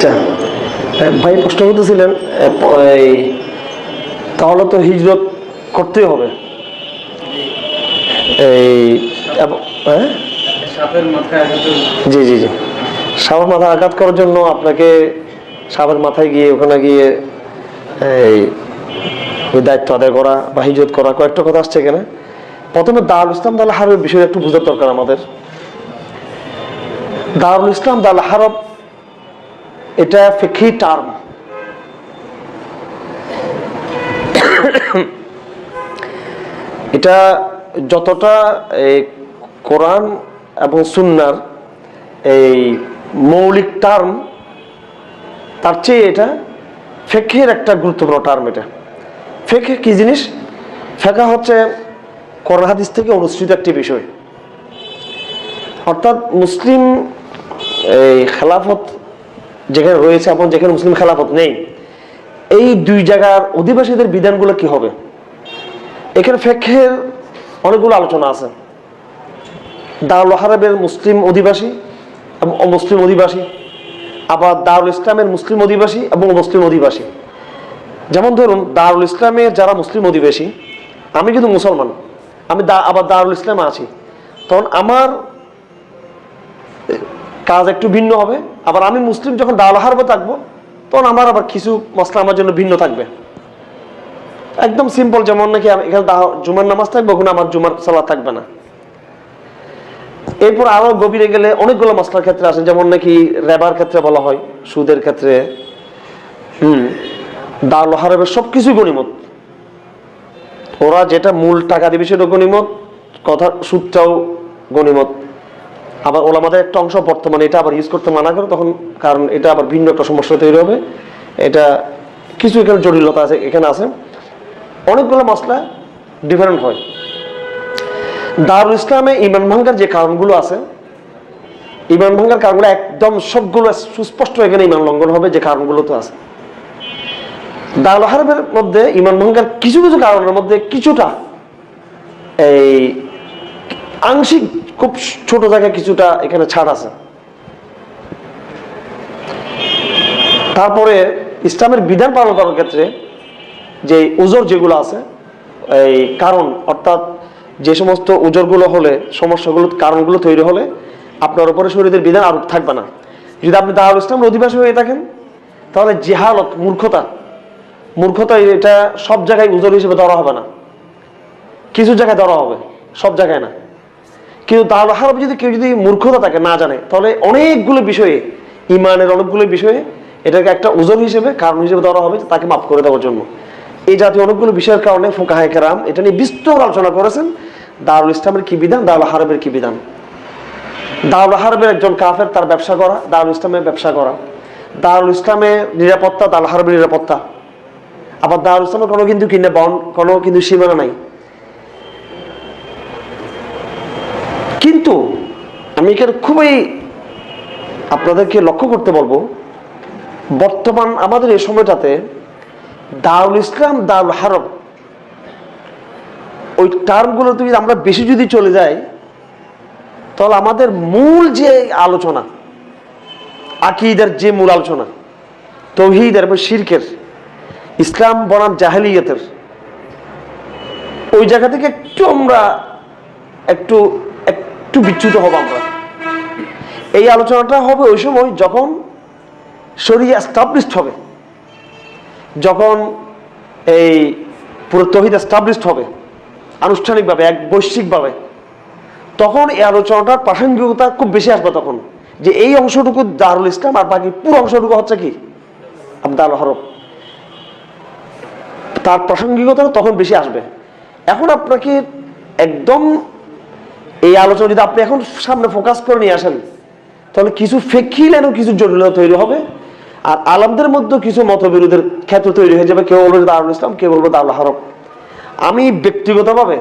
আচ্ছা ভাই প্রশ্ন করতেছিলেন, তাহলে তো হিজরত করতেই হবে এই হ্যাঁ জি জি জি সাপের মাথায় আঘাত করার জন্য আপনাকে সাপের মাথায় গিয়ে ওখানে গিয়ে এই ওই দায়িত্ব আদায় করা বা হিজরত করা, কয়েকটা কথা আসছে এখানে। প্রথমে দারুল ইসলাম দাল হারবের বিষয়ে একটু বোঝার দরকার আমাদের। দারুল ইসলাম দাল হারব এটা ফিকহি টার্ম। এটা যতটা এই কোরআন এবং সুন্নাহর এই মৌলিক টার্ম, তার চেয়ে এটা ফিকহের একটা গুরুত্বপূর্ণ টার্ম। এটা ফিকহ কি জিনিস? ফিকহ হচ্ছে কোরআন হাদিস থেকে অনুসৃত একটি বিষয়। অর্থাৎ মুসলিম এই খেলাফত যেখানে রয়েছে এবং যেখানে মুসলিম খেলাফত নেই, এই দুই জায়গার অধিবাসীদের বিধানগুলো কি হবে, এখানে ফিকহের অনেকগুলো আলোচনা আছে। দারুল হারবের মুসলিম অধিবাসী এবং অমুসলিম অধিবাসী, আবার দারুল ইসলামের মুসলিম অধিবাসী এবং অমুসলিম অধিবাসী। যেমন ধরুন দারুল ইসলামের যারা মুসলিম অধিবাসী, আমি কিন্তু মুসলমান, আমি আবার দারুল ইসলামে আছি, তখন আমার কাজ একটু ভিন্ন হবে। আবার আমি মুসলিম যখন দারুল হারবে থাকবো, তখন আমার আবার কিছু মসলা আমার জন্য ভিন্ন থাকবে। একদম সিম্পল, যেমন নাকি এখানে জুমার নামাজ থাকবে, ওখানে আমার জুমার সালাত থাকবে না। এরপর আরো গভীরে গেলে অনেকগুলো মসলার ক্ষেত্রে আসে, যেমন নাকি রেবার ক্ষেত্রে বলা হয়, সুদের ক্ষেত্রে। দারুল হারবের সবকিছু গনিমত, ওরা যেটা মূল টাকা দিবে সেটা গনিমত, কথা সুদটাও গনিমত। আবার ওলামাদের একটা অংশ বর্তমানে এটা আবার ইউজ করতে মানা করে, তখন কারণ এটা আবার ভিন্ন একটা সমস্যা তৈরি হবে। এটা কিছু এখানে জটিলতা আছে, এখানে আছে অনেকগুলো মসলা ডিফারেন্ট হয়। দারুল ইসলামে ইমান ভাঙ্গার যে কারণগুলো আছে, ইমান ভাঙ্গার কারণগুলো একদম সবগুলো সুস্পষ্ট, এখানে ইমান লঙ্ঘন হবে যে কারণগুলো তো আছে। দারুল হারবের মধ্যে ইমান ভাঙ্গার কিছু কিছু কারণের মধ্যে কিছুটা এই আংশিক, খুব ছোট জায়গায় কিছুটা এখানে ছাড় আছে। তারপরে ইসলামের বিধান পালন করার ক্ষেত্রে যে উজর যেগুলো আছে, এই কারণ, অর্থাৎ যে সমস্ত উজরগুলো হলে, সমস্যাগুলো, কারণগুলো তৈরি হলে আপনার উপরে শরীয়তের বিধান আরোপ থাকবে না। যদি আপনি দারুল ইসলামের অধিবাসী হয়ে থাকেন, তাহলে জেহালত, মূর্খতা এটা সব জায়গায় উজর হিসেবে ধরা হবে না, কিছু জায়গায় ধরা হবে, সব জায়গায় না। কিন্তু দারুল হারব যদি কেউ যদি মূর্খতা থাকে, না জানে, তাহলে অনেকগুলো বিষয়ে, ইমানের অনেকগুলো বিষয়ে এটাকে একটা উজর হিসেবে, কারণ হিসেবে ধরা হবে, তাকে মাফ করে দেওয়ার জন্য। এই জাতীয় অনেকগুলো বিষয়ের কারণে ফুকাহায়ে কেরাম এটা নিয়ে বিস্তর আলোচনা করেছেন। দারুল ইসলামের কি বিধান, দারুল হারবের কি বিধান। দারুল হারবের একজন কাফের তার ব্যবসা করা, দারুল ইসলামের ব্যবসা করা, দারুল ইসলামের নিরাপত্তা, দারুল হারবের নিরাপত্তা। আবার দারুল ইসলামের কোনো কিন্তু কোনো কিন্তু সীমানা নাই। কিন্তু আমি এখানে খুবই আপনাদেরকে লক্ষ্য করতে বলবো, বর্তমান আমাদের এই সময়টাতে দারুল ইসলাম, দারুল হারব, ওই টার্মগুলো যদি আমরা বেশি যদি চলে যাই, তাহলে আমাদের মূল যে আলোচনা, আকীদার যে মূল আলোচনা, তাওহীদ এবং শিরকের, ইসলাম বনাম জাহেলিয়াতের, ওই জায়গা থেকে একটু আমরা একটু বিচ্যুত হব। আমরা এই আলোচনাটা হবে ওই সময় যখন শরিয়া এস্টাবলিশড হবে, যখন এই পুরো তাওহীদ এস্টাবলিশড হবে আনুষ্ঠানিকভাবে, এক বৈশ্বিকভাবে, তখন এই আলোচনাটার প্রাসঙ্গিকতা খুব বেশি আসবে। তখন যে এই অংশটুকু দারুল ইসলাম আর বাকি পুরো অংশটুকু হচ্ছে কি দারুল হারব, তার প্রাসঙ্গিকতা তখন বেশি আসবে। এখন আপনাকে একদম এই আলোচনা যদি আপনি এখন সামনে ফোকাস করে নিয়ে আসেন, তাহলে কিছু ফিকহি লাইনেও কিছু জটিলতা তৈরি হবে, আর আলেমদের মধ্যে কিছু মতবিরোধের ক্ষেত্র তৈরি হয়ে যাবে। কেউ বলবে দারুল ইসলাম, কেউ বলবে দারুল হারব। আমি ব্যক্তিগতভাবে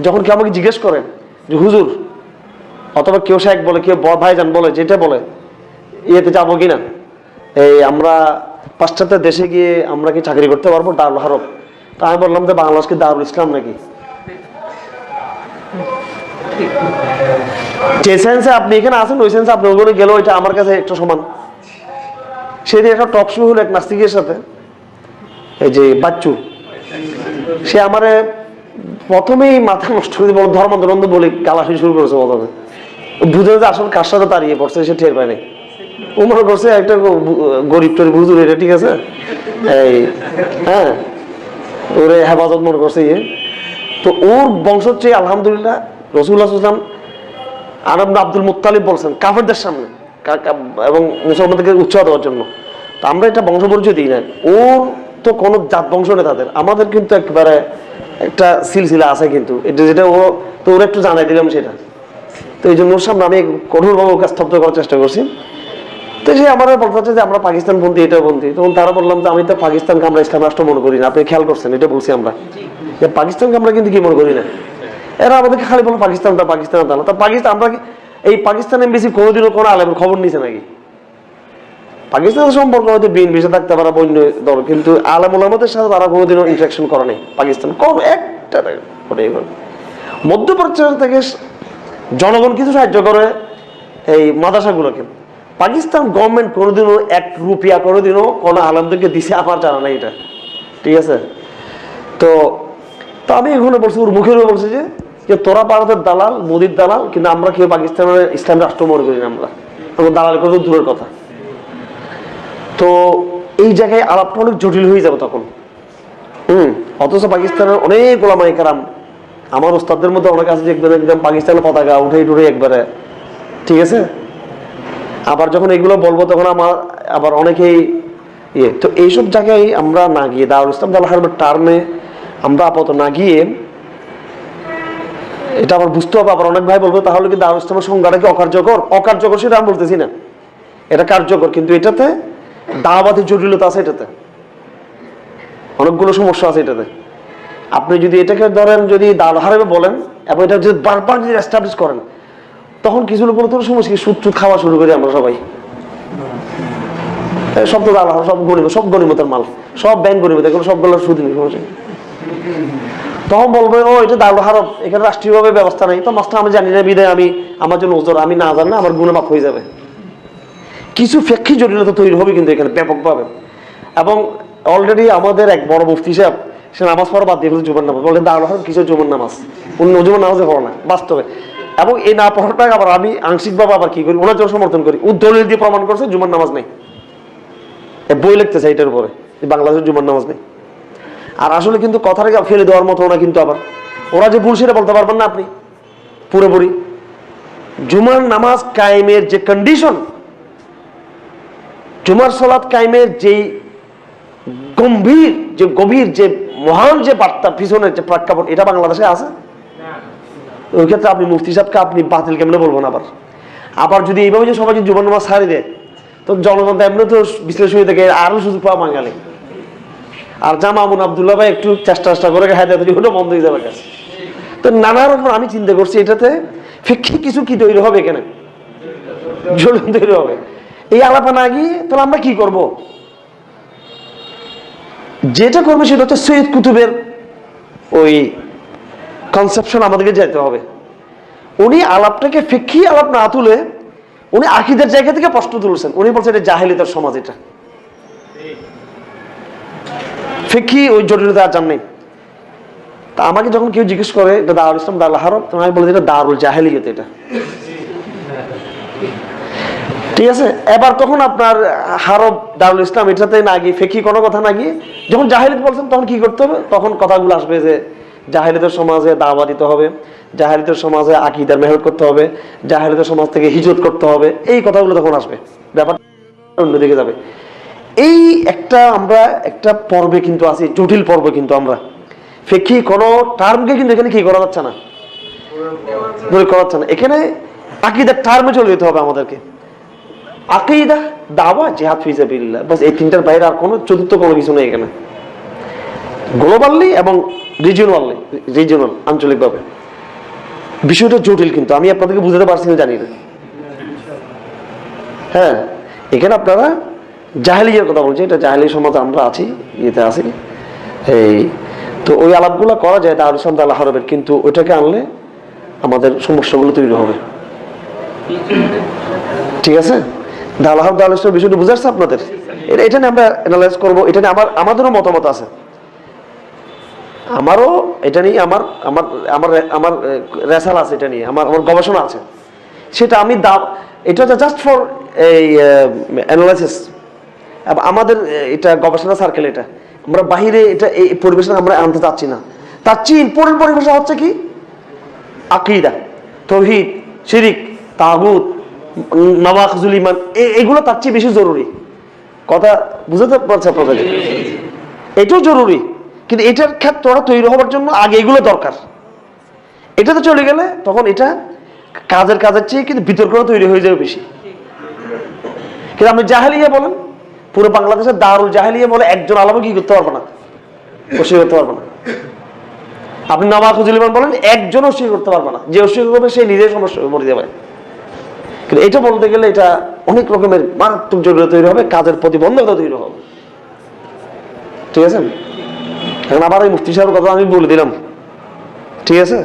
যখন কেউ আমাকে জিজ্ঞেস করেন যে হুজুর, অথবা কেউ শেখ বলে, কেউ ভাইজান বলে, যেটা বলে ইয়েতে যাবো কিনা, এই আমরা পাশ্চাত্য দেশে গিয়ে আমরা কি চাকরি করতে পারবো দারুল হারব? তা আমি বললাম যে বাংলাদেশ কি দারুল ইসলাম নাকি? যে সেন্সে আপনি এখানে আছেন, ওই সেন্সে আপনি ওখানে গেলেও এটা আমার কাছে একটা সমান। সেদিন একটা টক শো হলো এক নাস্তিকের সাথে, এই যে বাচ্চু, সে আমারে প্রথমেই মাথা নষ্ট করে বলো ধর্মান্তরন্ধ বলে গালাগালি শুরু করেছে। প্রথমে বুঝে যে আসলে কার সাথে দাঁড়িয়ে পড়ছে সে টের পায় নাই। ও মনে করছে একটা গরিব টরিব হুজুর, এটা ঠিক আছে, এই হ্যাঁ ওরে হেফাজত মনে করছে ইয়ে। তো ওর বংশ হচ্ছে আলহামদুলিল্লাহ রাসূলুল্লাহ সাল্লাল্লাহু আলাইহি ওয়াসাল্লাম আব্দুল মুত্তালিব বলছেন কাফেরদের সামনে এবং মুসলমানদেরকে উৎসাহ দেওয়ার জন্য। তো আমরা এটা বংশ পরিচয় দিই না। ওর তো কোনো জাত বংশ নেই তাদের, আমাদের কিন্তু একেবারে একটা সিলসিলা আছে কিন্তু এটা, যেটা ও তো ওরা একটু জানাই দিলাম সেটা। তো এই জন্য ওর সামনে আমি কঠোরভাবে ওকে স্তব্ধ করার চেষ্টা করছি। তো সে আমার বলতে হচ্ছে যে আমরা পাকিস্তান বন্ধী, এটা বন্ধী। তখন তারা বললাম যে আমি তো পাকিস্তানকে আমরা ইসলাম রাষ্ট্র মনে করি না, আপনি খেয়াল করছেন এটা বলছি আমরা, যে পাকিস্তানকে আমরা কিন্তু কি মনে করি না। এরা আমাদেরকে খালি বলো পাকিস্তানটা পাকিস্তানের দাঁড়া। তা পাকিস্তান আমরা এই পাকিস্তান এমবিসি কোনোদিনও কোনো আলেমের খবর নিছে নাকি? পাকিস্তানের সম্পর্ক হয়তো বিএনপির সাথে থাকতে পারে বন্য দল, কিন্তু আলেম ওলামাদের সাথে তারা কোনোদিনও ইন্টারাকশন করে নাই। পাকিস্তান কম একটা মধ্যপ্রাচ্য থেকে জনগণ কিছু সাহায্য করে এই মাদ্রাসাগুলোকে। পাকিস্তান গভর্নমেন্ট কোনোদিনও 1 রুপিয়া কোনোদিনও কোনো আলেমদেরকে দিছে আমার জানা নাই এটা, ঠিক আছে? তো আমি এখানে বলছি, ওর মুখের বলছি যে তোরা ভারতের দালাল, মোদির দালাল, কিন্তু আমরা কেউ পাকিস্তানের ইসলাম রাষ্ট্র মনে করি না। আমরা দালাল করে দূরের কথা। তো এই জায়গায় আলাপটা অনেক জটিল হয়ে যাবে তখন। অথচ পাকিস্তানের অনেক ওলামায়ে কেরাম, আমার ওস্তাদদের মধ্যে অনেক আছে যে একদম পাকিস্তানের পতাকা উঠে টুঠে একবারে, ঠিক আছে? আবার যখন এগুলো বলবো তখন আমার আবার অনেকেই ইয়ে। তো এইসব জায়গায় আমরা না গিয়ে, দারুল ইসলাম দাওয়াতুল হারবের টার্মে আমরা আপাতত না গিয়ে, এটা আবার বুঝতে হবে। আবার অনেক ভাই বলবো তাহলে কি দারুল ইসলামের সংজ্ঞাটা কি অকার্যকর? অকার্যকর সেটা আমি বলতেছি না, এটা কার্যকর, কিন্তু এটাতে দাওয়াতের জটিলতা আছে, এটাতে অনেকগুলো সমস্যা আছে এটাতে। আপনি যদি এটাকে ধরেন, যদি দারুল হারবে বলেন এবং এটা যদি বারবার যদি এস্টাবলিশ করেন, তখন কিছু লোক তো সমস্যা সুদ টুদ খাওয়া শুরু করি আমরা সবাই। সব তো দালাল, সব গরিব, সব গরিবতের মাল, সব ব্যাংক গরিবত, এগুলো সবগুলো সুদ নিয়ে সমস্যা। তখন বলবো ও এটা দারুল হারব, এখানে রাষ্ট্রীয়ভাবে ব্যবস্থা নেই, তো মাস্টার আমি জানি না বিদায় আমি আমার জন্য ওজোর, আমি না জানি না আমার গুণে মাফ হয়ে যাবে। কিছু ফেক্ষি জটিলতা তৈরি হবে কিন্তু এখানে ব্যাপকভাবে। এবং অলরেডি আমাদের এক বড় মুফতি সাহেব, সে নামাজ পড়া বাদ দিয়ে ফেলছে জুমার নামাজ, বলে দারুল হারব কিছু জুমার নামাজ, অন্য জুমার নামাজে পড়ো না বাস্তবে। এবং এই না পড়াটা আবার আমি আংশিকভাবে আবার কি করি, ওনার জন্য সমর্থন করি। দলিল দিয়ে প্রমাণ করছে জুমার নামাজ নেই, বই লিখতেছে এটার উপরে, বাংলাদেশের জুমার নামাজ নেই। আর আসলে কিন্তু কথাটাকে ফেলে দেওয়ার মতো না, কিন্তু আবার ওরা যে ভুল সেটা বলতে পারবেন না আপনি পুরোপুরি। জুমার নামাজ কায়েমের যে কন্ডিশন, জুমার সালাত কায়েমের যে গভীর যে মহান যে বার্তা, পিছনের যে প্রেক্ষাপট, এটা বাংলাদেশে আছে? ওই ক্ষেত্রে আপনি মুফতি সাহেবকে আপনি বাতিল কেমনে বলবেন? আবার যদি এইভাবে যে সবাই জুমার নামাজ ছাড়ি দেয়, তো জনগণ এমনি তো বিশ্লেষণ হয়ে থাকে, আরো সুযোগ পাওয়া বাঙালি। আর যা মামুন আবদুল্লাহ ভাই একটু চেষ্টা করে হায়দার বন্ধ হয়ে যাবে। তো নানা রকম আমি চিন্তা করছি এটাতে ফিক্কি কিছু কি তৈরি হবে, এখানে জ্বলন তৈরি হবে। এই আলাপা না গিয়ে তাহলে আমরা কি করব? যেটা করবে সেটা হচ্ছে সৈয়দ কুতুবের ওই কনসেপশন আমাদেরকে যেতে হবে। উনি আলাপটাকে ফিক্কি আলাপ না তুলে উনি আকীদার জায়গা থেকে প্রশ্ন তুলছেন। উনি বলছেন এটা জাহেলিয়াতের সমাজ, এটা ফিক্কি ওই জটিলতা আর জান নেই। তা আমাকে যখন কেউ জিজ্ঞেস করে এটা দারুল ইসলাম দারুল হারব, তখন আমি বলি এটা দারুল জাহেলিয়াত, এটা ঠিক আছে। এবার তখন আপনার হারব দারুল ইসলাম এটাতে না গিয়ে, ফিক্কি কোনো কথা না গিয়ে যখন জাহেলিয়াত বলছেন তখন কি করতে হবে? তখন কথাগুলো আসবে যে জাহেলিয়াতের সমাজে দাওয়া দিতে হবে, জাহেলিয়াতের সমাজে আকীদার মেহনত করতে হবে, জাহেলিয়াতের সমাজ থেকে হিজরত করতে হবে, এই কথাগুলো তখন আসবে, ব্যাপারটা অন্যদিকে যাবে। এই আমরা একটা পর্বে কিন্তু আছি, জটিল পর্বে, কিন্তু আমরা ফিক্কি কোনো টার্মকে কিন্তু এখানে কি করা যাচ্ছে না, এখানে আকীদার টার্মে চলে যেতে হবে আমাদেরকে। আকীদা, দাওয়া, জিহাদ ফি সাবিলিল্লাহ, বাস এই তিনটার বাইরে আর কোনো চতুর্থ কোনো কিছু নেই এখানে, গ্লোবালি এবং রিজিওনাল আঞ্চলিকভাবে। বিষয়টা জটিল, কিন্তু আমি আপনাদেরকে বুঝাতে পারছি না জানি না। হ্যাঁ, এখানে আপনারা জাহেলিয়ার কথা বলছি, এটা জাহেলি সমাজ আমরা আছি, ইয়েতে আছি। এই তো ওই আলাপগুলো করা যায় দারুল ইসলাম দারুল হারবের, কিন্তু ওইটাকে আনলে আমাদের সমস্যাগুলো তৈরি হবে, ঠিক আছে? দারুল হারব দারুল ইসলামের বিষয়টা বুঝে আসছে আপনাদের? এটা নিয়ে আমরা অ্যানালাইজ করবো। এটা নিয়ে আমাদেরও মতামত আছে, আমারও এটা নিয়ে আমার আমার আমার আমার রেসাল আছে, এটা নিয়ে আমার গবেষণা আছে। সেটা আমি এটা জাস্ট ফর এই অ্যানালাইসিস। আমাদের এটা গবেষণা সার্কেল, এটা আমরা বাহিরে এটা এই পরিবেশনা আমরা আনতে চাচ্ছি না। তার চেয়ে ইম্পর্টেন্ট পরিবেশনা হচ্ছে কি আকীদা, তাওহীদ, শিরক, তাগুত, নওয়াকিজুল ঈমান, এগুলো তার চেয়ে বেশি জরুরি। কথা বুঝতে পারছে আপনাদের? এটাও জরুরি, কিন্তু এটার ক্ষেত্রটা তৈরি হওয়ার জন্য আগে এগুলো দরকার। এটাতে চলে গেলে তখন এটা কাজের চেয়ে কিন্তু বিতর্কটা তৈরি হয়ে যাবে বেশি। কিন্তু আপনি জাহেলিয়া বলেন, পুরো বাংলাদেশের দারুল জাহেলিয়া বলে একজন আলেমও কি করতে পারবে না, অস্বীকার করতে পারবে না। আপনি নওয়াকিজুল ঈমান বলেন, একজন অস্বীকার করতে পারবে না। যে অস্বীকার করবে সে নিজের সমস্যা মরে যাবে। কিন্তু এটা বলতে গেলে এটা অনেক রকমের মারাত্মক জটিলতা তৈরি হবে, কাজের প্রতিবন্ধকতা তৈরি হবে। ঠিক আছে? এখন আবার এই মুফতি সাহেবের কথা আমি বলে দিলাম, ঠিক আছে?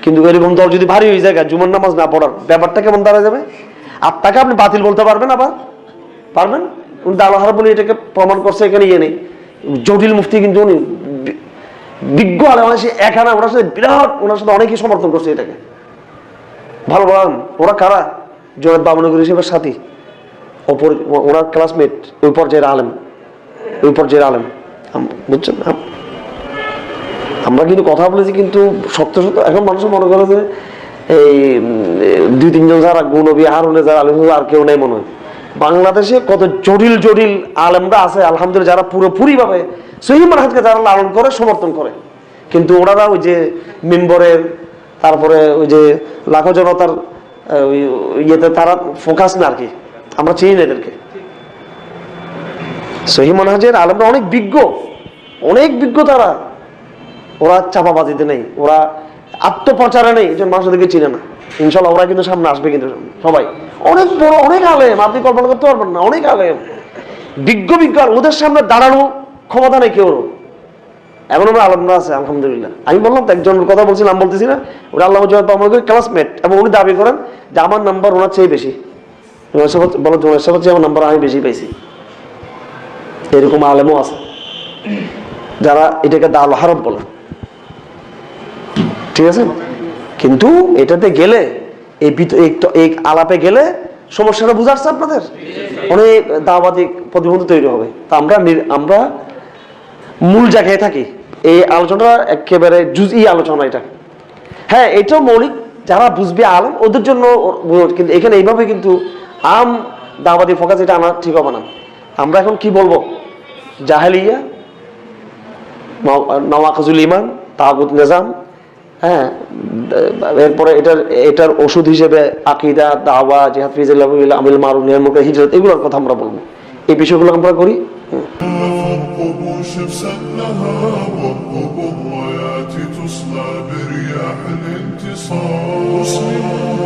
কিন্তু এরকম দল যদি ভারী হয়ে যায়, জুমার নামাজ না পড়ার ব্যাপারটা কেমন দাঁড়া যাবে? আপনাকে আপনি বাতিল বলতে পারবেন, আবার পারবেন? উনি আল্লাহ বলে এটাকে প্রমাণ করছে, এখানে ইয়ে নেই। জটিল মুফতি কিন্তু উনি বিজ্ঞ আলেম, সে এখানে ওনার সাথে বিরাট, ওনার সাথে অনেকেই সমর্থন করছে এটাকে। ভালো বললাম, ওরা কারা? জয়েদ বাবনগর হিসেবের সাথী, ওনার ক্লাসমেট, ওই পর্যায়ের আলেম, ওই পর্যায়ের আলেম, বুঝছেন? আমরা কিন্তু কথা বলেছি, কিন্তু সত্য এখন মানুষ মনে করে যে এই 2-3 যারা গুণবী হারুনে যারা আলেম আর কেউ নেই মনে হয়। বাংলাদেশে কত জটিল জটিল আলেমরা আছে আলহামদুলিল্লাহ, যারা পুরোপুরি ভাবে সহিহ মানহাজকে যারা লালন করে, সমর্থন করে। কিন্তু ওনারা ওই যে মিম্বরের, তারপরে ওই যে লাখো জনতার ইয়েতে তারা ফোকাস না আর কি। আমরা চিনি না এদেরকে। সহিহ মানহাজের আলেমরা অনেক বিজ্ঞ, অনেক বিজ্ঞ তারা। ওরা চাপাবাজিতে নেই, ওরা আত্মপ্রচারে নেই, এই জন্য মানুষ ওদেরকে চিনে না। ইনশাল্লাহ ওরা কিন্তু সামনে আসবে, কিন্তু সবাই অনেক বড়, অনেক আলেম, আপনি কল্পনা করতে পারবেন না। অনেক আলেম, বিজ্ঞ, ওদের সামনে দাঁড়ানো ক্ষমতা নেই কেউ। এমন আমরা আলেমরা আছে আলহামদুলিল্লাহ। আমি বললাম তো, একজনের কথা বলছি, নাম বলতেছি না, ওরা আল্লাহ ক্লাসমেট, এবং উনি দাবি করেন যে আমার নাম্বার ওনার চেয়ে বেশি। বলো জোনের সাথে চেয়ে আমার নাম্বার আমি বেশি পাইছি। এরকম আলেমও আছে যারা এটাকে দাল হারব বলে। ঠিক আছে? কিন্তু এটাতে গেলে, এই আলাপে গেলে সমস্যাটা বুঝাচ্ছে আপনাদের, অনেক দাওয়াতিক প্রতিবন্ধ তৈরি হবে। তা আমরা মূল জায়গায় থাকি। এই আলোচনাটা একেবারে জুজই আলোচনা এটা। হ্যাঁ, এটাও মৌলিক, যারা বুঝবে আলেম ওদের জন্য। কিন্তু এখানে এইভাবে কিন্তু আম দাওয়াতি ফোকাস এটা আনা ঠিক হবে না। আমরা এখন কি বলবো? জাহেলিয়া, নওয়াকিজুল ঈমান, তাগুত নিজাম, হ্যাঁ, এরপরে এটার ওষুধ হিসেবে আকীদা, দাওয়া, জিহাদ ফি সাবিলিল্লাহ, আমল মারুফ নাহি আনিল মুনকার, হিজরত, এগুলোর কথা আমরা বলবো। এই বিষয়গুলো আমরা করি।